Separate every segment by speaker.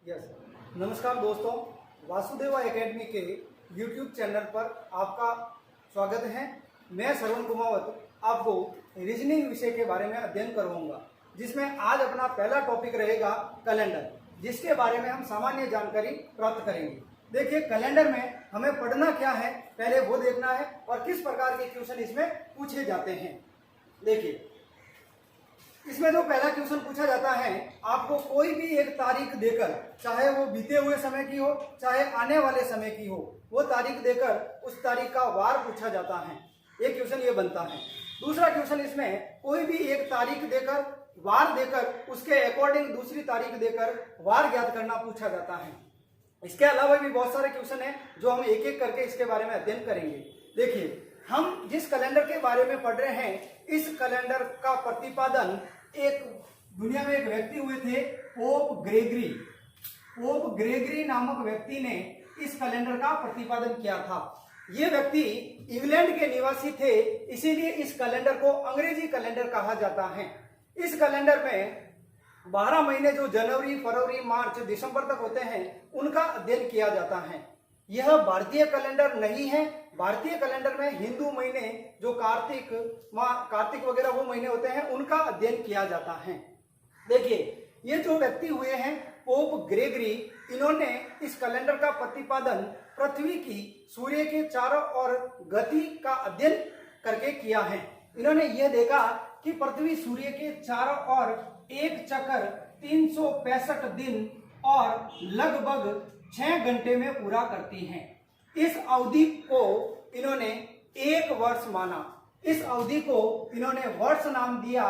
Speaker 1: Yes. नमस्कार दोस्तों, Vasudeva academy के यूट्यूब चैनल पर आपका स्वागत है। मैं श्रवण कुमावत आपको रीजनिंग विषय के बारे में अध्ययन करवाऊंगा, जिसमें आज अपना पहला टॉपिक रहेगा कैलेंडर, जिसके बारे में हम सामान्य जानकारी प्राप्त करेंगे। देखिए, कैलेंडर में हमें पढ़ना क्या है पहले वो देखना है और किस प्रकार के क्वेश्चन इसमें पूछे जाते हैं। देखिए, इसमें जो पहला क्वेश्चन पूछा जाता है, आपको कोई भी एक तारीख देकर, चाहे वो बीते हुए समय की हो चाहे आने वाले समय की हो, वो तारीख देकर उस तारीख का वार पूछा जाता है। एक क्वेश्चन ये बनता है। दूसरा क्वेश्चन, इसमें कोई भी एक तारीख देकर, वार देकर, उसके अकॉर्डिंग दूसरी तारीख देकर वार ज्ञात करना पूछा जाता है। इसके अलावा भी बहुत सारे क्वेश्चन हैं जो हम एक एक करके इसके बारे में अध्ययन करेंगे। देखिए, हम जिस कैलेंडर के बारे में पढ़ रहे हैं, इस कैलेंडर का प्रतिपादन एक दुनिया में एक व्यक्ति हुए थे, पोप ग्रेगरी। पोप ग्रेगरी नामक व्यक्ति ने इस कैलेंडर का प्रतिपादन किया था। ये व्यक्ति इंग्लैंड के निवासी थे, इसीलिए इस कैलेंडर को अंग्रेजी कैलेंडर कहा जाता है। इस कैलेंडर में 12 महीने जो जनवरी, फरवरी, मार्च, दिसंबर तक होते हैं, उनका अध्ययन किया जाता है। यह भारतीय कैलेंडर नहीं है। भारतीय कैलेंडर में हिंदू महीने जो कार्तिक वगैरह वो महीने होते हैं, उनका अध्ययन किया जाता है। देखिए, ये जो व्यक्ति हुए हैं पोप ग्रेगरी, इन्होंने इस कैलेंडर का प्रतिपादन पृथ्वी की सूर्य के चारों ओर गति का अध्ययन करके किया है। इन्होंने यह देखा कि पृथ्वी सूर्य के चारों ओर एक चक्कर 365 दिन और लगभग 6 घंटे में पूरा करती हैं। इस अवधि को इन्होंने एक वर्ष माना। इस अवधि को इन्होंने वर्ष नाम दिया।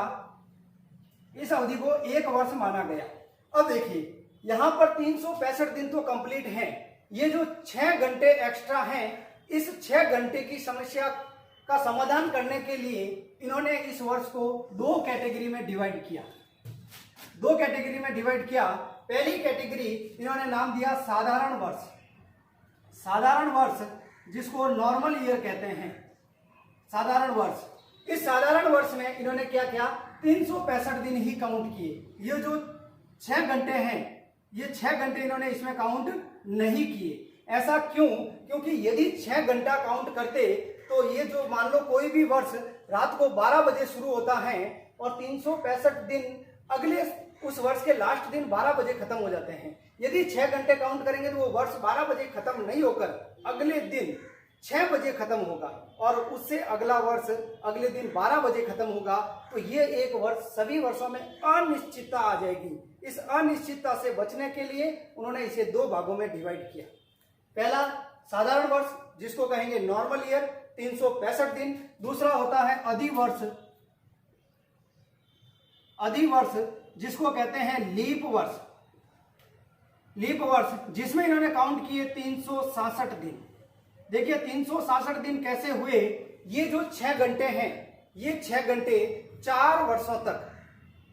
Speaker 1: इस अवधि को एक वर्ष माना गया। अब देखिए, यहां पर 365 दिन तो कंप्लीट हैं। ये जो 6 घंटे एक्स्ट्रा हैं, इस 6 घंटे की समस्या का समाधान करने के लिए इन्होंने इस वर्ष को 2 कैटेगरी में डिवाइड किया। 2 कैटेगरी में डिवाइड किया। पहली कैटेगरी इन्होंने नाम दिया साधारण वर्ष। साधारण वर्ष, जिसको नॉर्मल ईयर कहते हैं, साधारण वर्ष। इस साधारण वर्ष में इन्होंने क्या किया, 365 दिन ही काउंट किए। ये जो 6 घंटे हैं, ये 6 घंटे इन्होंने इसमें काउंट नहीं किए। ऐसा क्यों? क्योंकि यदि 6 घंटा काउंट करते तो ये जो, मान लो कोई भी वर्ष रात को 12 बजे शुरू होता है और 365 दिन अगले उस वर्ष के लास्ट दिन 12 बजे खत्म हो जाते हैं। यदि 6 घंटे काउंट करेंगे तो वो वर्ष 12 बजे खत्म नहीं होकर अगले दिन 6 बजे खत्म होगा और उससे अगला वर्ष अगले दिन 12 बजे खत्म होगा। तो ये एक वर्ष, सभी वर्षों में अनिश्चितता आ जाएगी। इस अनिश्चितता से बचने के लिए उन्होंने इसे 2 भागों में डिवाइड किया। पहला साधारण वर्ष, जिसको कहेंगे नॉर्मल ईयर, 365 दिन। दूसरा होता है अधिवर्ष। अधिवर्ष, जिसको कहते हैं लीप वर्ष। लीप वर्ष, जिसमें इन्होंने काउंट किए 366 दिन। देखिए, 366 दिन कैसे हुए? ये जो 6 घंटे हैं, ये 6 घंटे 4 वर्षों तक,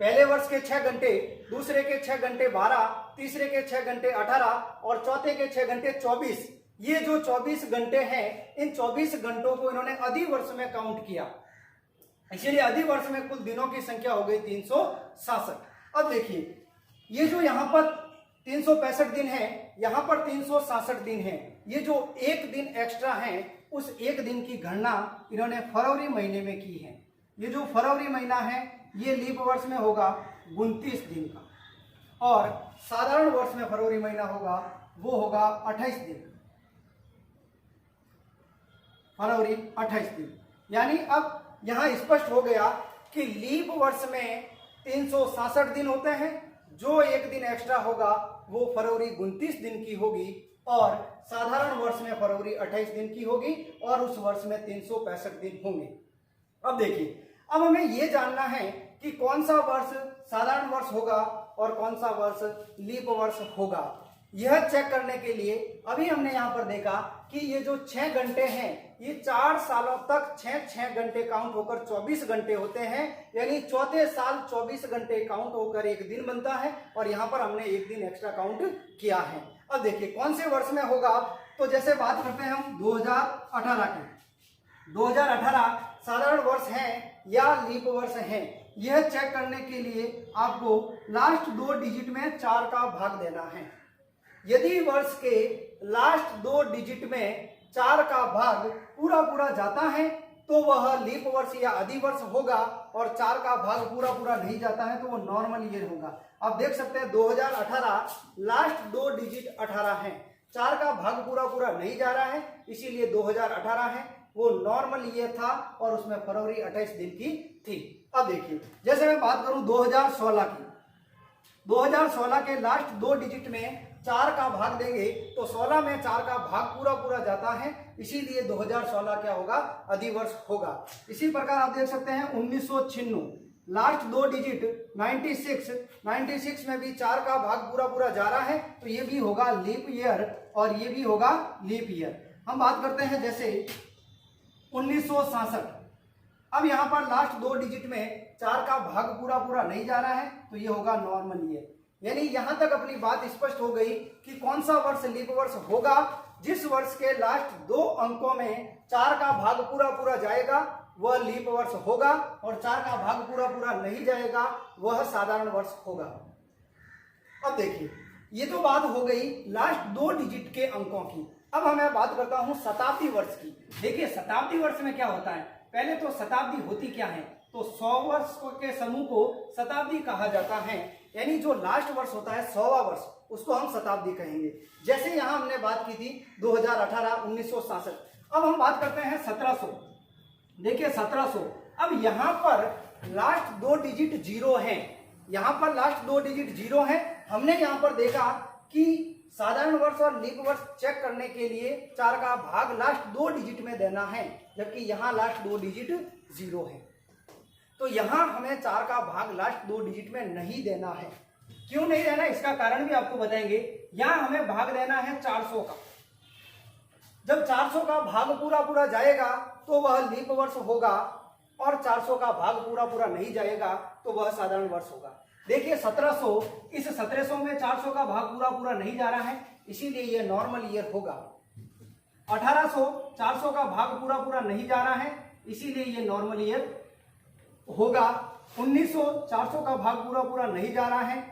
Speaker 1: पहले वर्ष के 6 घंटे, दूसरे के 6 घंटे 12, तीसरे के 6 घंटे 18 और चौथे के 6 घंटे 24। ये जो 24 घंटे हैं, इन 24 घंटों को इन्होंने अधिवर्ष में काउंट किया। इसीलिए अधिवर्ष में कुल दिनों की संख्या हो गई 366। अब देखिए, ये जो यहाँ पर 365 दिन है, यहाँ पर 366 दिन है। ये जो एक दिन एक्स्ट्रा है, उस एक दिन की गणना इन्होंने फरवरी महीने में की है। ये जो फरवरी महीना है, ये लीप वर्ष में होगा 29 दिन का, और साधारण वर्ष में फरवरी महीना होगा, वो होगा 28 दिन। फरवरी 28 दिन। यानी अब यहां स्पष्ट हो गया कि लीप वर्ष में 366 दिन होते हैं। जो एक दिन एक्स्ट्रा होगा वो फरवरी 29 दिन की होगी और साधारण वर्ष में फरवरी 28 दिन की होगी और उस वर्ष में 365 दिन होंगे। अब देखिए, अब हमें यह जानना है कि कौन सा वर्ष साधारण वर्ष होगा और कौन सा वर्ष लीप वर्ष होगा। यह चेक करने के लिए अभी हमने यहाँ पर देखा कि ये जो 6 घंटे हैं, ये 4 सालों तक 6 घंटे काउंट होकर 24 घंटे होते हैं। यानी चौथे साल 24 घंटे काउंट होकर एक दिन बनता है और यहाँ पर हमने एक दिन एक्स्ट्रा काउंट किया है। अब देखिए, कौन से वर्ष में होगा, तो जैसे बात करते हैं हम 2018 की। 2018 साधारण वर्ष है या लीप वर्ष है, यह चेक करने के लिए आपको लास्ट 2 डिजिट में 4 का भाग देना है। यदि वर्ष के लास्ट 2 डिजिट में 4 का भाग पूरा पूरा जाता है तो वह लीप वर्ष या अधिवर्ष होगा, और 4 का भाग पूरा पूरा नहीं जाता है तो वो नॉर्मल ईयर होगा। आप देख सकते हैं 2018 लास्ट 2 डिजिट 18 है, 4 का भाग पूरा पूरा नहीं जा रहा है, इसीलिए 2018 है, वो नॉर्मल ईयर था और उसमें फरवरी 28 दिन की थी। अब देखिए, जैसे मैं बात करूं 2016 की, 2016 के लास्ट 2 डिजिट में 4 का भाग देंगे तो 16 में 4 का भाग पूरा पूरा जाता है, इसीलिए 2016 क्या होगा, अधिवर्ष होगा। इसी प्रकार आप देख सकते हैं 1996 लास्ट 2 डिजिट 96 में भी 4 का भाग पूरा पूरा जा रहा है, तो ये भी होगा लीप ईयर और ये भी होगा लीप ईयर। हम बात करते हैं जैसे 1967, अब यहाँ पर लास्ट 2 डिजिट में 4 का भाग पूरा पूरा नहीं जा रहा है तो ये होगा नॉर्मल ईयर। यानी यहां तक अपनी बात स्पष्ट हो गई कि कौन सा वर्ष लीप वर्ष होगा, जिस वर्ष के लास्ट 2 अंकों में 4 का भाग पूरा पूरा जाएगा वह लीप वर्ष होगा, और 4 का भाग पूरा पूरा नहीं जाएगा वह साधारण वर्ष होगा। अब देखिए, ये तो बात हो गई लास्ट 2 डिजिट के अंकों की। अब मैं बात करता हूं शताब्दी वर्ष की। देखिए शताब्दी वर्ष में क्या होता है, पहले तो शताब्दी होती क्या है, तो 100 वर्ष के समूह को शताब्दी कहा जाता है, यानी जो लास्ट वर्ष होता है 100वां वर्ष उसको हम शताब्दी कहेंगे। जैसे यहां हमने बात की थी 2018 1967। अब हम बात करते हैं 1700। देखिए 1700, अब यहां पर लास्ट 2 डिजिट 0 है, यहां पर लास्ट 2 डिजिट 0 है। हमने यहां पर देखा कि साधारण वर्ष और लीप वर्ष चेक करने के लिए 4 का भाग लास्ट 2 डिजिट में देना है, जबकि यहां लास्ट 2 डिजिट 0 है, तो यहां हमें 4 का भाग लास्ट 2 डिजिट में नहीं देना है। क्यों नहीं देना, इसका कारण भी आपको बताएंगे। यहां हमें भाग देना है 400 का। जब 400 का भाग पूरा पूरा जाएगा तो वह लीप वर्ष होगा, और 400 का भाग पूरा पूरा नहीं जाएगा तो वह साधारण वर्ष होगा। देखिए 1700, इस 1700 में 400 का भाग पूरा पूरा नहीं जा रहा है, इसीलिए यह नॉर्मल ईयर होगा। 1800, 400 का भाग पूरा पूरा नहीं जा रहा है, इसीलिए यह नॉर्मल ईयर होगा। 1900, 400 का भाग पूरा पूरा नहीं जा रहा है,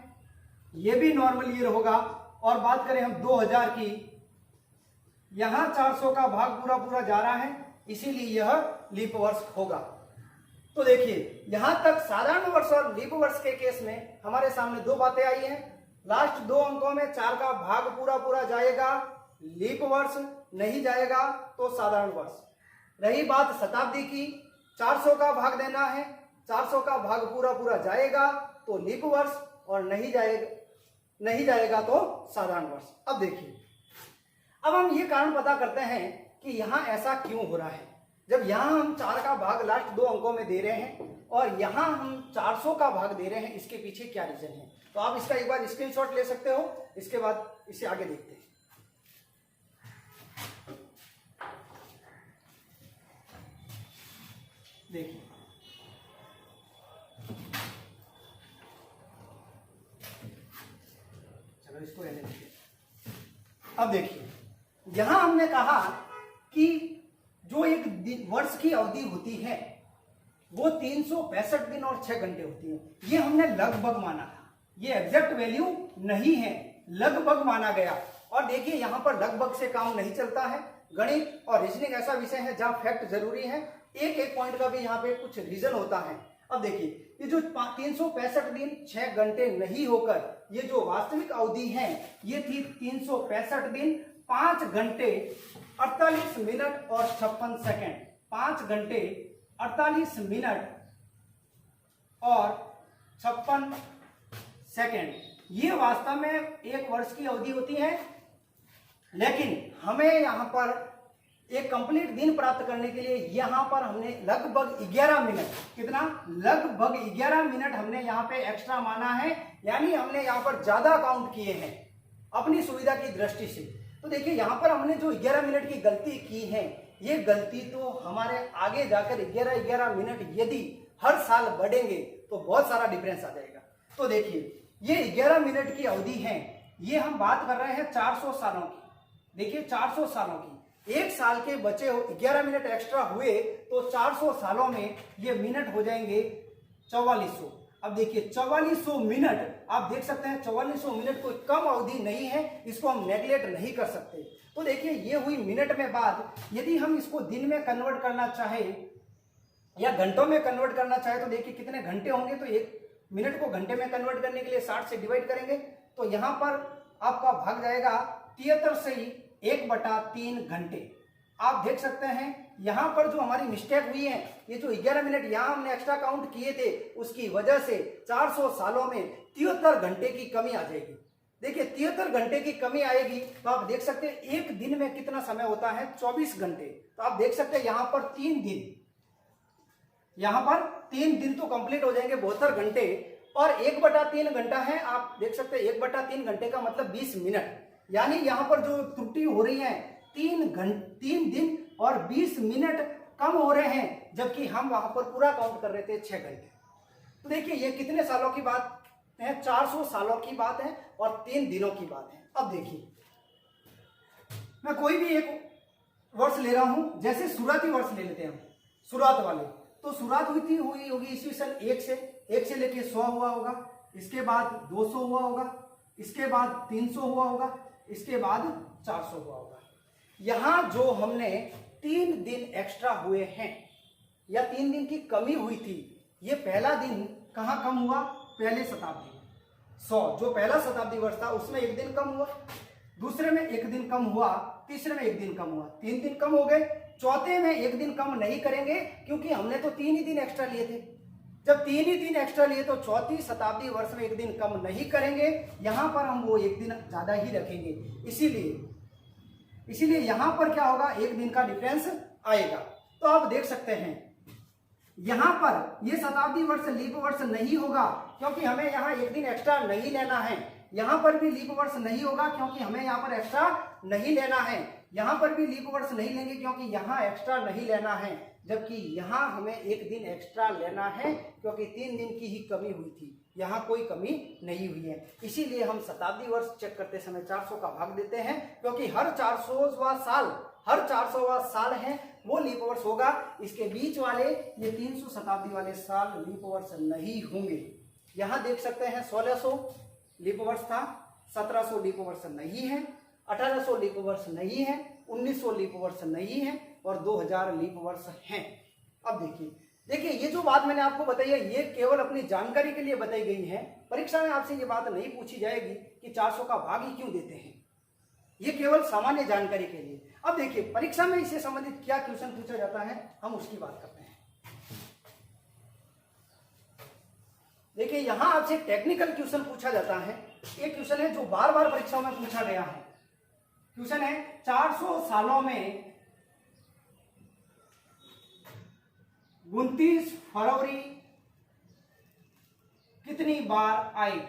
Speaker 1: यह भी नॉर्मल ईयर होगा। और बात करें हम 2000 की, यहां 400 का भाग पूरा पूरा जा रहा है, इसीलिए यह लीप वर्ष होगा। तो देखिए यहां तक साधारण वर्ष और लीप वर्ष के केस में हमारे सामने 2 बातें आई हैं। लास्ट 2 अंकों में 4 का भाग पूरा पूरा जाएगा, लीप वर्ष नहीं जाएगा तो साधारण वर्ष। रही बात शताब्दी की, 400 का भाग देना है, 400 का भाग पूरा पूरा जाएगा तो लीप वर्ष, और नहीं जाएगा तो साधारण वर्ष। अब देखिए, अब हम ये कारण पता करते हैं कि यहां ऐसा क्यों हो रहा है। जब यहां हम 4 का भाग लास्ट 2 अंकों में दे रहे हैं और यहां हम 400 का भाग दे रहे हैं, इसके पीछे क्या रीजन है, तो आप इसका एक बार स्क्रीनशॉट ले सकते हो, इसके बाद इसे आगे देखते हैं। देखिए चलो इसको रहने दीजिए। अब देखिए यहां हमने कहा कि जो एक वर्ष की अवधि होती है वो 365 दिन और 6 घंटे होती है। ये हमने लगभग माना था, ये एग्जैक्ट वैल्यू नहीं है, लगभग माना गया। और देखिए यहां पर लगभग से काम नहीं चलता है। गणित और रीजनिंग ऐसा विषय है जहां फैक्ट जरूरी है, एक एक पॉइंट का भी यहाँ पे कुछ रीजन होता है। अब देखिए ये जो 365 दिन 6 घंटे नहीं होकर ये जो वास्तविक अवधि है ये थी 365 दिन 5 घंटे 48 मिनट और 56 सेकेंड। 5 घंटे 48 मिनट और 56 सेकेंड, ये वास्तव में एक वर्ष की अवधि होती है। लेकिन हमें यहां पर एक कंप्लीट दिन प्राप्त करने के लिए यहां पर हमने लगभग 11 मिनट, कितना, लगभग 11 मिनट हमने यहां पे एक्स्ट्रा माना है, यानी हमने यहां पर ज्यादा काउंट किए हैं अपनी सुविधा की दृष्टि से। तो देखिए यहां पर हमने जो 11 मिनट की गलती की है, ये गलती तो हमारे आगे जाकर 11 मिनट यदि हर साल बढ़ेंगे तो बहुत सारा डिफरेंस आ जाएगा। तो देखिए ये 11 मिनट की अवधि है, ये हम बात कर रहे हैं 400 सालों की। देखिए 400 सालों की, एक साल के बचे हो 11 मिनट एक्स्ट्रा हुए तो 400 सालों में ये मिनट हो जाएंगे 4400। अब देखिए 4400 मिनट, आप देख सकते हैं 4400 मिनट कोई कम अवधि नहीं है, इसको हम नेगलेक्ट नहीं कर सकते। तो देखिए ये हुई मिनट में बात। यदि हम इसको दिन में कन्वर्ट करना चाहे या घंटों में कन्वर्ट करना चाहे तो देखिए कितने घंटे होंगे। तो एक मिनट को घंटे में कन्वर्ट करने के लिए 60 से डिवाइड करेंगे तो यहां पर आपका भाग जाएगा 73 से ही 1/3 घंटे। आप देख सकते हैं यहां पर जो हमारी मिस्टेक हुई है, ये जो 11 मिनट यहां हमने एक्स्ट्रा काउंट किए थे, उसकी वजह से 400 सालों में 73 घंटे की कमी आ जाएगी। देखिए 73 घंटे की कमी आएगी तो आप देख सकते हैं एक दिन में कितना समय होता है, 24 घंटे। तो आप देख सकते हैं यहां पर 3 दिन, यहां पर 3 दिन तो कंप्लीट हो जाएंगे, 72 घंटे। और 1/3 घंटा है, आप देख सकते हैं 1/3 घंटे का मतलब 20 मिनट। यानी यहां पर जो त्रुटि हो रही है 3 दिन और 20 मिनट कम हो रहे हैं, जबकि हम वहां पर पूरा काउंट कर रहे थे 6 घंटे। तो देखिए ये कितने सालों की बात है, 400 सालों की बात है और 3 दिनों की बात है। अब देखिए मैं कोई भी एक वर्ष ले रहा हूं, जैसे शुरुआती वर्ष ले लेते हैं, शुरुआत वाले। तो शुरुआत हुई होगी ईस्वी सन 1 से लेके 100 हुआ होगा, इसके बाद 200 हुआ होगा, इसके बाद 300 हुआ होगा, इसके बाद 400 हुआ होगा। यहां जो हमने 3 दिन एक्स्ट्रा हुए हैं या 3 दिन की कमी हुई थी, ये पहला दिन कहां कम हुआ, पहले शताब्दी में 100 जो पहला शताब्दी वर्ष था उसमें 1 दिन कम हुआ, दूसरे में 1 दिन कम हुआ, तीसरे में 1 दिन कम हुआ, 3 दिन कम हो गए। चौथे में 1 दिन कम नहीं करेंगे क्योंकि हमने तो 3 ही दिन एक्स्ट्रा लिए थे। जब 3 ही दिन एक्स्ट्रा लिए तो चौथी शताब्दी वर्ष में 1 दिन कम नहीं करेंगे, यहां पर हम वो 1 दिन ज्यादा ही रखेंगे। इसीलिए यहां पर क्या होगा, 1 दिन का डिफरेंस आएगा। तो आप देख सकते हैं यहां पर ये शताब्दी वर्ष लीप वर्ष नहीं होगा क्योंकि हमें यहां 1 दिन एक्स्ट्रा नहीं लेना है। यहां पर भी लीप वर्ष नहीं होगा क्योंकि हमें यहां पर एक्स्ट्रा नहीं लेना है। यहां पर भी लीप वर्ष नहीं लेंगे क्योंकि यहां एक्स्ट्रा नहीं लेना है, जबकि यहां हमें 1 दिन एक्स्ट्रा लेना है क्योंकि 3 दिन की ही कमी हुई थी, यहां कोई कमी नहीं हुई है। इसीलिए हम शताब्दी वर्ष चेक करते समय 400 का भाग देते हैं क्योंकि हर 400वां साल है वो लीप वर्ष होगा। इसके बीच वाले ये 300 शताब्दी वाले साल लीप वर्ष नहीं होंगे। यहां देख सकते हैं 1600 लीप वर्ष था, 1700 लीप वर्ष नहीं है, 1800 लीप वर्ष नहीं है, 1900 लीप वर्ष नहीं है और 2000 लीप वर्ष हैं। अब देखिए ये जो बात मैंने आपको बताई है ये केवल अपनी जानकारी के लिए बताई गई है। परीक्षा में आपसे ये बात नहीं पूछी जाएगी कि 400 का भाग ही क्यों देते हैं, ये केवल सामान्य जानकारी के लिए। अब देखिए परीक्षा में इससे संबंधित क्या क्वेश्चन पूछा जाता है, हम उसकी बात करते हैं। देखिए यहां आपसे टेक्निकल क्वेश्चन पूछा जाता है। एक क्वेश्चन है जो बार बार परीक्षाओं में पूछा गया है। क्वेश्चन है 400 सालों में 29 फरवरी कितनी बार आएगी।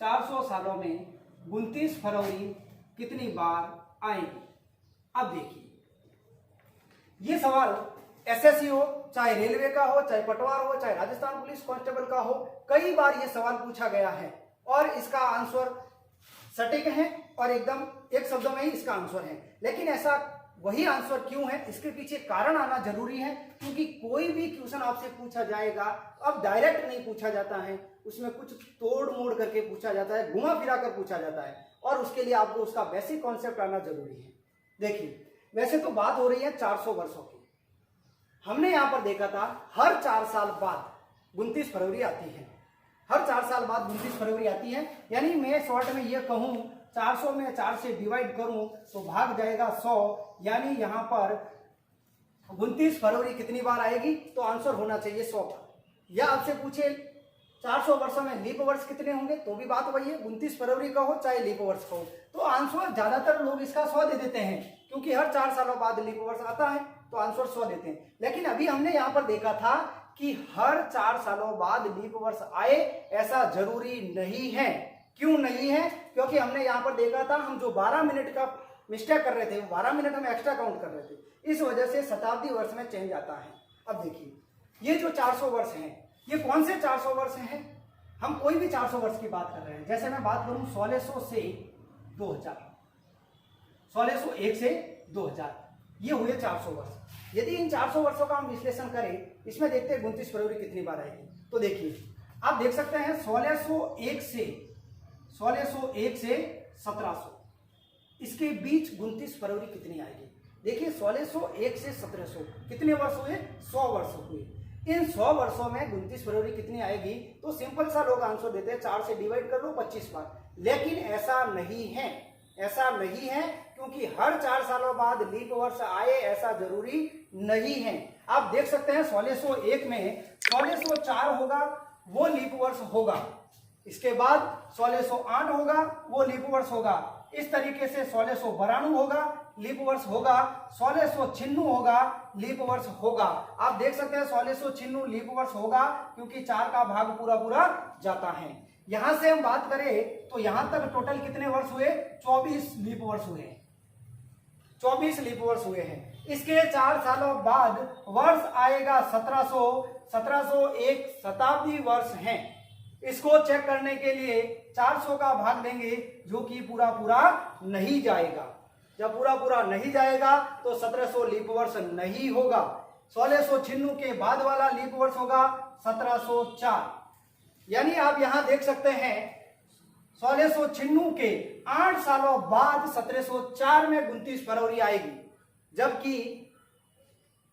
Speaker 1: 400 सालों में 29 फरवरी कितनी बार आएगी। अब देखिए ये सवाल एसएससी हो, चाहे रेलवे का हो, चाहे पटवार हो, चाहे राजस्थान पुलिस कांस्टेबल का हो, कई बार ये सवाल पूछा गया है और इसका आंसर सटीक है और एकदम एक शब्दों में ही इसका आंसर है। लेकिन ऐसा वही आंसर क्यों है, इसके पीछे कारण आना जरूरी है क्योंकि कोई भी क्वेश्चन आपसे पूछा जाएगा अब डायरेक्ट नहीं पूछा जाता है, उसमें कुछ तोड़ मोड़ करके पूछा जाता है, घुमा फिरा कर पूछा जाता है और उसके लिए आपको उसका बेसिक कॉन्सेप्ट आना जरूरी है। देखिए वैसे तो बात हो रही है 400 वर्षों की, हमने यहां पर देखा था हर 4 साल बाद 29 फरवरी आती है, हर 4 साल बाद 29 फरवरी आती है। यानी मैं शॉर्ट में ये कहूं 400 में 4 से डिवाइड करूं तो भाग जाएगा 100, यानी यहां पर 29 फरवरी कितनी बार आएगी, तो आंसर होना चाहिए 100 का। या आपसे पूछे 400 वर्षों में लीप वर्ष कितने होंगे, तो भी बात वही है, 29 फरवरी का हो चाहे लीप वर्ष का हो, तो आंसर ज्यादातर लोग इसका 100 दे देते हैं क्योंकि हर 4 सालों बाद लीप वर्ष आता है तो आंसर 100 देते हैं। लेकिन अभी हमने यहां पर देखा था कि हर 4 सालों बाद लीप वर्ष आए ऐसा जरूरी नहीं है। क्यों नहीं है, क्योंकि हमने यहां पर देखा था हम जो 12 मिनट का मिस्टेक कर रहे थे, 12 मिनट हम एक्स्ट्रा काउंट कर रहे थे, इस वजह से शताब्दी वर्ष में चेंज आता है। अब देखिए ये जो 400 वर्ष हैं ये कौन से 400 वर्ष हैं, हम कोई भी 400 वर्ष की बात कर रहे हैं। जैसे मैं बात करूं 1600 से 2000, 1601 से 2000, ये हुए 400 वर्ष। यदि इन 400 वर्षों का हम विश्लेषण करें, इसमें देखते हैं 29 फरवरी कितनी बार आएगी। तो देखिए आप देख सकते हैं 1601 से 1700 इसके बीच 29 फरवरी कितनी आएगी। देखिए 1601 से 1700 कितने वर्ष हुए, 100 वर्ष हुए। इन 100 वर्षों में 29 फरवरी कितनी आएगी, तो सिंपल सा लोग आंसर देते हैं 4 से डिवाइड कर लो 25 बार, लेकिन ऐसा नहीं है, ऐसा नहीं है, क्योंकि हर 4 सालों बाद लीप वर्ष आए ऐसा जरूरी नहीं है। आप देख सकते हैं 1601 में 1604 होगा वो लीप वर्ष होगा, इसके बाद 1608 होगा वो लीप वर्ष होगा, इस तरीके से 1692 होगा लीप वर्ष होगा, 1696 होगा लीप वर्ष होगा। आप देख सकते हैं 1696 लीप वर्ष होगा क्योंकि 4 का भाग पूरा पूरा जाता है। यहां से हम बात करें तो यहां तक टोटल कितने वर्ष हुए, 24 लीप वर्ष हुए, 24 लीप वर्ष हुए हैं। इसके 4 सालों बाद वर्ष आएगा 1700 एक शताब्दी वर्ष है। इसको चेक करने के लिए 400 का भाग देंगे जो कि पूरा पूरा नहीं जाएगा। जब पूरा पूरा नहीं जाएगा तो 1700 लीप वर्ष नहीं होगा। 1696 के बाद वाला लीप वर्ष होगा 1704। यानी आप यहां देख सकते हैं 1696 के 8 सालों बाद 1704 में 29 फरवरी आएगी,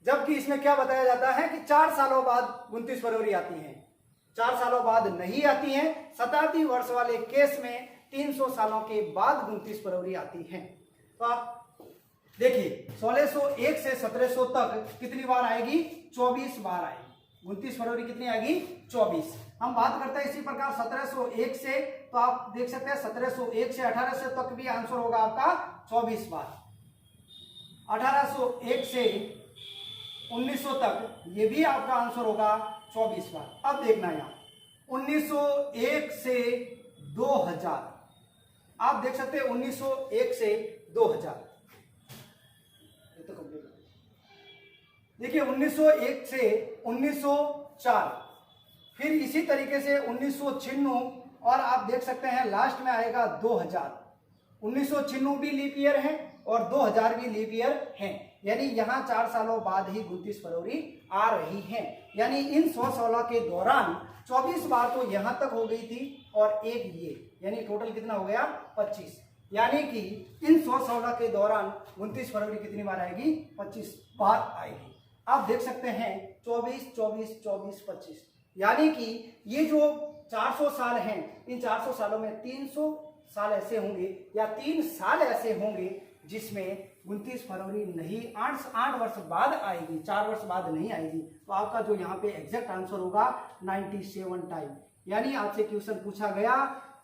Speaker 1: जबकि इसमें क्या बताया जाता है कि 4 सालों बाद 29 फरवरी आती है, 4 सालों बाद नहीं आती है। शताब्दी वर्ष वाले केस में 300 सालों के बाद 29 फरवरी आती है। तो आप देखिए 1601 से 1700 तक कितनी बार आएगी, 24 बार आएगी। 29 फरवरी कितनी आएगी, 24। हम बात करते हैं इसी प्रकार 1701 से, तो आप देख सकते हैं 1701 से 1800 तक भी आंसर होगा आपका 24 बार। 1801 से 1900 तक ये भी आपका आंसर होगा 24 बार। अब देखना यहां 1901 से 2000, आप देख सकते हैं 1901 से 2000, ये तो कंप्लीट। देखिए 1901 से 1904, फिर इसी तरीके से 1996 और आप देख सकते हैं लास्ट में आएगा 2000। 1996 भी लीप ईयर है और 2000 भी लीप ईयर है, यानी यहां 4 सालों बाद ही 29 फरवरी आ रही है। यानी इन 100 सालों के दौरान 24 बार तो यहां तक हो गई थी और एक ये, यानी टोटल कितना हो गया 25। यानी कि इन 100 सालों के दौरान 29 फरवरी कितनी बार आएगी, 25 बार आएगी। आप देख सकते हैं 24 24 24 25, यानी कि ये जो 400 साल हैं, इन 400 सालों में 300 साल ऐसे होंगे या 3 साल ऐसे होंगे जिसमें 29 फरवरी नहीं 8 वर्ष बाद आएगी, 4 वर्ष बाद नहीं आएगी। तो आपका जो यहाँ पे एग्जैक्ट आंसर होगा 97 टाइम। यानी आपसे क्वेश्चन पूछा गया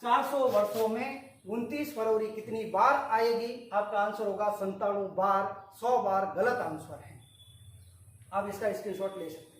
Speaker 1: 400 वर्षों में 29 फरवरी कितनी बार आएगी, आपका आंसर होगा 97 बार। 100 बार गलत आंसर है। आप इसका स्क्रीनशॉट ले सकते हैं।